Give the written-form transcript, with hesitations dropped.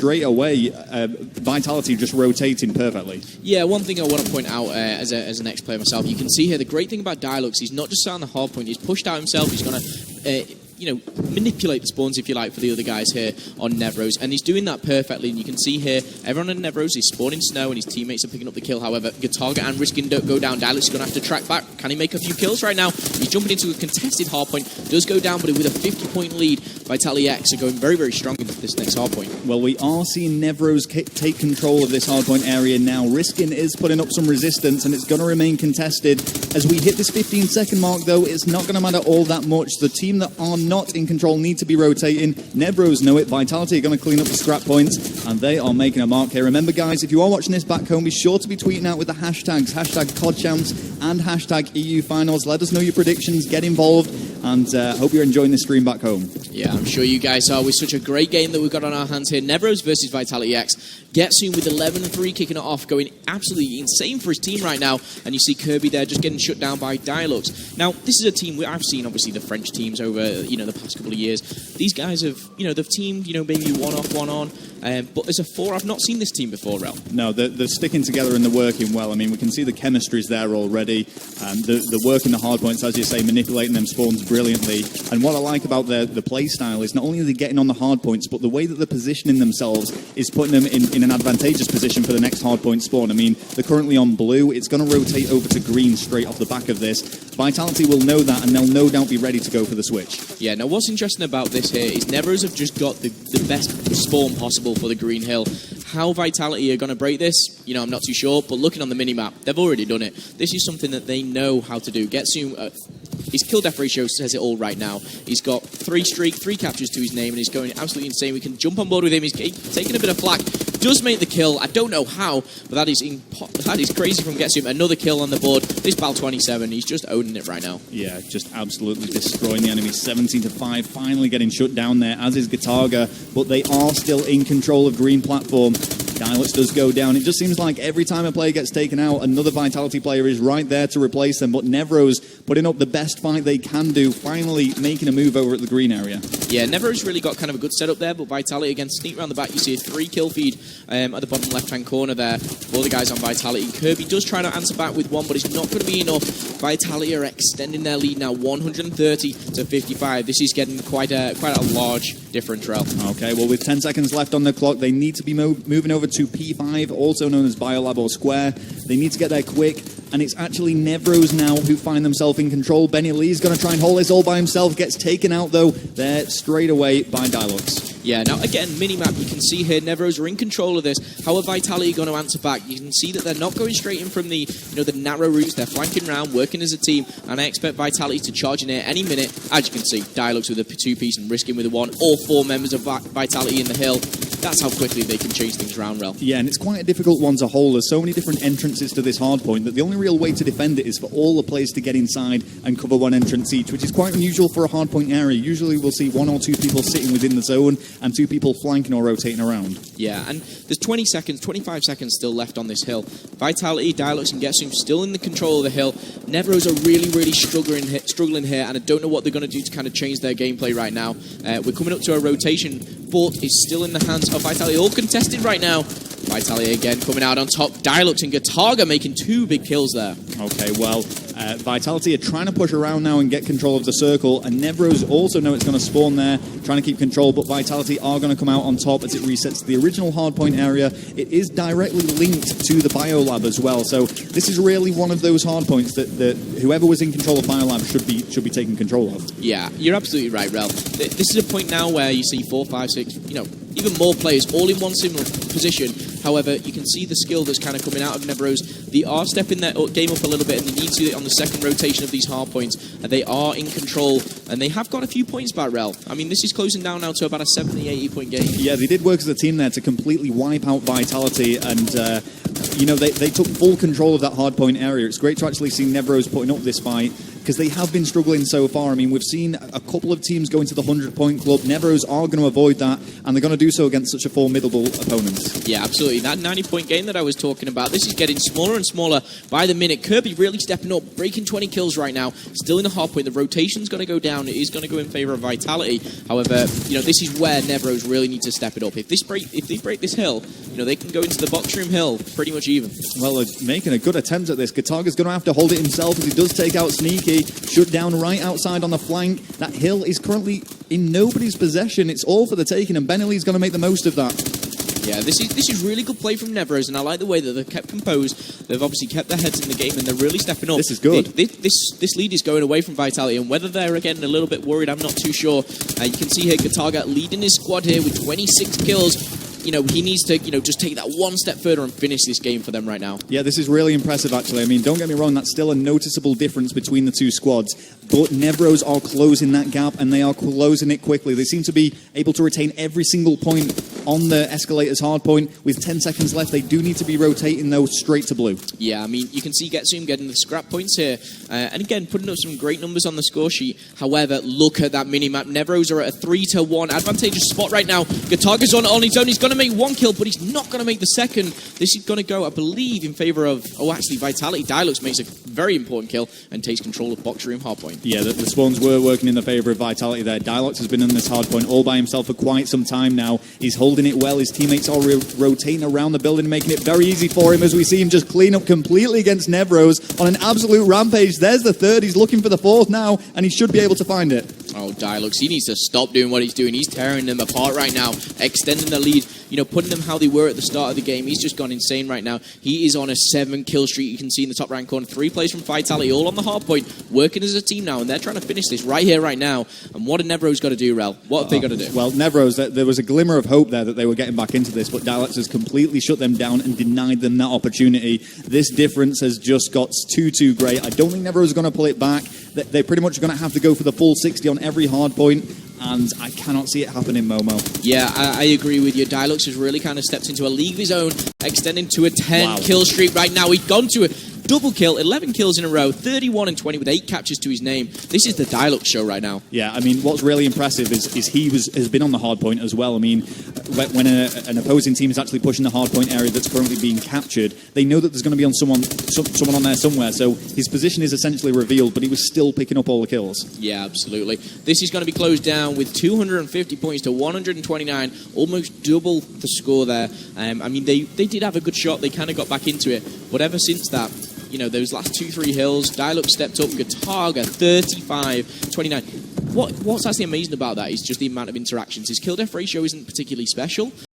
straight away, Vitality just rotating perfectly. Yeah, one thing I want to point out as an ex-player myself, you can see here the great thing about Dialux, he's not just sat on the hard point, he's pushed out himself, he's going to manipulate the spawns, if you like, for the other guys here on Nevroze, and he's doing that perfectly. And you can see here, everyone on Nevroze is spawning snow, and his teammates are picking up the kill. However, Gatarga and Riskin don't go down. Dialux is going to have to track back. Can he make a few kills right now? He's jumping into a contested hardpoint, does go down, but with a 50-point lead, Vitality X are going very, very strong into this next hardpoint. Well, we are seeing Nevroze take control of this hardpoint area now. Riskin is putting up some resistance, and it's going to remain contested. As we hit this 15-second mark, though, it's not going to matter all that much. The team that are not in control need to be rotating. Nevroze know it. Vitality are going to clean up the scrap points, and they are making a mark here. Remember, guys, if you are watching this back home, be sure to be tweeting out with the hashtags, hashtag CODChamps and hashtag EU Finals. Let us know your predictions, get involved, and hope you're enjoying the stream back home. Yeah, I'm sure you guys are. With such a great game that we've got on our hands here. Nevroze versus Vitality X. Getsoon with 11-3 kicking it off, going absolutely insane for his team right now. And you see Kirby there just getting shut down by Dialux. Now, this is a team where I've seen, obviously, the French teams over, the past couple of years. These guys have, they've teamed, maybe one off, one on. But as a four, I've not seen this team before, Rel. No, they're sticking together and they're working well. I mean, we can see the chemistry's there already. The work in the hard points, as you say, manipulating them spawns brilliantly. And what I like about the play style is not only are they getting on the hard points, but the way that they're positioning themselves is putting them in an advantageous position for the next hard point spawn. I mean, they're currently on blue. It's going to rotate over to green straight off the back of this. Vitality will know that, and they'll no doubt be ready to go for the switch. Yeah, now what's interesting about this here is Nevroze have just got the best spawn possible for the green hill. How Vitality are going to break this, I'm not too sure, but looking on the minimap, they've already done it. This is something that they know how to do. Getsoon, his kill-death ratio says it all right now. He's got 3 captures to his name, and he's going absolutely insane. We can jump on board with him. He's taking a bit of flack. Does make the kill. I don't know how, but that is crazy from Getsoon. Another kill on the board. This Bal 27, he's just owning it right now. Yeah, just absolutely destroying the enemy. 17-5, finally getting shut down there, as is Gatarga, but they are still in control of green platform. Dialux does go down. It just seems like every time a player gets taken out, another Vitality player is right there to replace them, but Nevroze putting up the best fight they can do, finally making a move over at the green area. Yeah, Nevroze really got kind of a good setup there, but Vitality again sneak around the back. You see a 3-kill feed at the bottom left-hand corner there for the guys on Vitality. Kirby does try to answer back with one, but it's not going to be enough. Vitality are extending their lead now, 130-55. This is getting quite a large difference, Rel. Okay, well, with 10 seconds left on the clock, they need to be moving over to P5, also known as Biolab or Square. They need to get there quick, and it's actually Nevroze now who find themselves in control. Benny Lee's going to try and hold this all by himself, gets taken out, though, there straight away by Dialux. Yeah, now again, minimap, you can see here, Nevroze are in control of this. How are Vitality going to answer back? You can see that they're not going straight in from the narrow routes. They're flanking around, working as a team, and I expect Vitality to charge in here any minute. As you can see, Dialux with a 2-piece and Riskin with a 1. All 4 members of Vitality in the hill. That's how quickly they can change things around, Rel. Yeah, and it's quite a difficult one to hold. There's so many different entrances to this hardpoint that the only real way to defend it is for all the players to get inside and cover one entrance each, which is quite unusual for a hardpoint area. Usually we'll see 1 or 2 people sitting within the zone and 2 people flanking or rotating around. Yeah, and there's 25 seconds still left on this hill. Vitality, Dialux, and Getsoon still in the control of the hill. Nevroze are really struggling here, and I don't know what they're going to do to kind of change their gameplay right now. We're coming up to a rotation. Fort is still in the hands of Vitality, all contested right now. Vitality again coming out on top. Dialux and Gatarga making 2 big kills there. Okay, well, Vitality are trying to push around now and get control of the circle, and Nevroze also know it's going to spawn there, trying to keep control, but Vitality are going to come out on top as it resets to the original hardpoint area. It is directly linked to the Biolab as well, so this is really one of those hardpoints that whoever was in control of Biolab should be taking control of. Yeah, you're absolutely right, Rel. This is a point now where you see 4, 5, 6, even more players all in one similar position. However, you can see the skill that's kind of coming out of Nevroze. They are stepping their game up a little bit, and they need to on the second rotation of these hard points. And they are in control, and they have got a few points back, Rel. I mean, this is closing down now to about a 70, 80-point game. Yeah, they did work as a team there to completely wipe out Vitality, and they took full control of that hardpoint area. It's great to actually see Nevroze putting up this fight. because they have been struggling so far. I mean, we've seen a couple of teams go into the 100-point club. Nevroze are going to avoid that, and they're going to do so against such a formidable opponent. Yeah, absolutely. That 90-point game that I was talking about, this is getting smaller and smaller by the minute. Kirby really stepping up, breaking 20 kills right now, still in the hard point. The rotation's going to go down. It is going to go in favour of Vitality. However, this is where Nevroze really need to step it up. If they break this hill, they can go into the box room hill pretty much even. Well, they're making a good attempt at this. Gataga's going to have to hold it himself as he does take out Sneaky. Shut down right outside on the flank. That hill is currently in nobody's possession. It's all for the taking, and Benelli's going to make the most of that. Yeah, this is really good play from Nevroze, and I like the way that they've kept composed. They've obviously kept their heads in the game, and they're really stepping up. This is good. This lead is going away from Vitality, and whether they're getting a little bit worried, I'm not too sure. You can see here Gataga leading his squad here with 26 kills. He needs to, just take that one step further and finish this game for them right now. Yeah, this is really impressive, actually. I mean, don't get me wrong, that's still a noticeable difference between the two squads. But Nevroze are closing that gap, and they are closing it quickly. They seem to be able to retain every single point on the Escalator's hard point. With 10 seconds left, they do need to be rotating, though, straight to blue. Yeah, I mean, you can see Getsum getting the scrap points here. And again, putting up some great numbers on the score sheet. However, look at that mini-map. Nevroze are at a 3-1 advantageous spot right now. Gataga's on his own. He's going to make one kill, but he's not going to make the second. This is going to go, I believe, in favour of... Oh, actually, Vitality. Dialux makes a very important kill and takes control of box room hardpoint. Yeah, the spawns were working in the favour of Vitality there. Dialux has been in this hardpoint all by himself for quite some time now. He's holding it well. His teammates are rotating around the building, making it very easy for him as we see him just clean up completely against Nevroze on an absolute rampage. There's the third. He's looking for the fourth now, and he should be able to find it. Oh, Dialux, he needs to stop doing what he's doing. He's tearing them apart right now, extending the lead, putting them how they were at the start of the game. He's just gone insane right now. He is on a 7-kill streak. You can see in the top right corner, 3 plays from Vitality, all on the hard point, working as a team now, and they're trying to finish this right here, right now. And what have Nevroze got to do, Rel? What have they got to do? Well, Nevroze, there was a glimmer of hope there that they were getting back into this, but Dialux has completely shut them down and denied them that opportunity. This difference has just got too great. I don't think Nevroze is going to pull it back. They're pretty much going to have to go for the full 60 on every hard point, and I cannot see it happening, Momo. Yeah, I agree with you. Dialux has really kind of stepped into a league of his own, extending to a 10-kill streak right now. He's gone to a double kill, 11 kills in a row, 31-20 with 8 captures to his name. This is the Dialux show right now. Yeah, I mean, what's really impressive is he has been on the hard point as well. I mean, when an opposing team is actually pushing the hard point area that's currently being captured, they know that there's going to be someone on there somewhere. So his position is essentially revealed, but he was still picking up all the kills. Yeah, absolutely. This is going to be closed down with 250 points to 129, almost double the score there. I mean, they did have a good shot. They kind of got back into it. But ever since that, those last 2-3 hills, Dialux stepped up, Gataga, 35-29. What's actually amazing about that is just the amount of interactions. His kill death ratio isn't particularly special,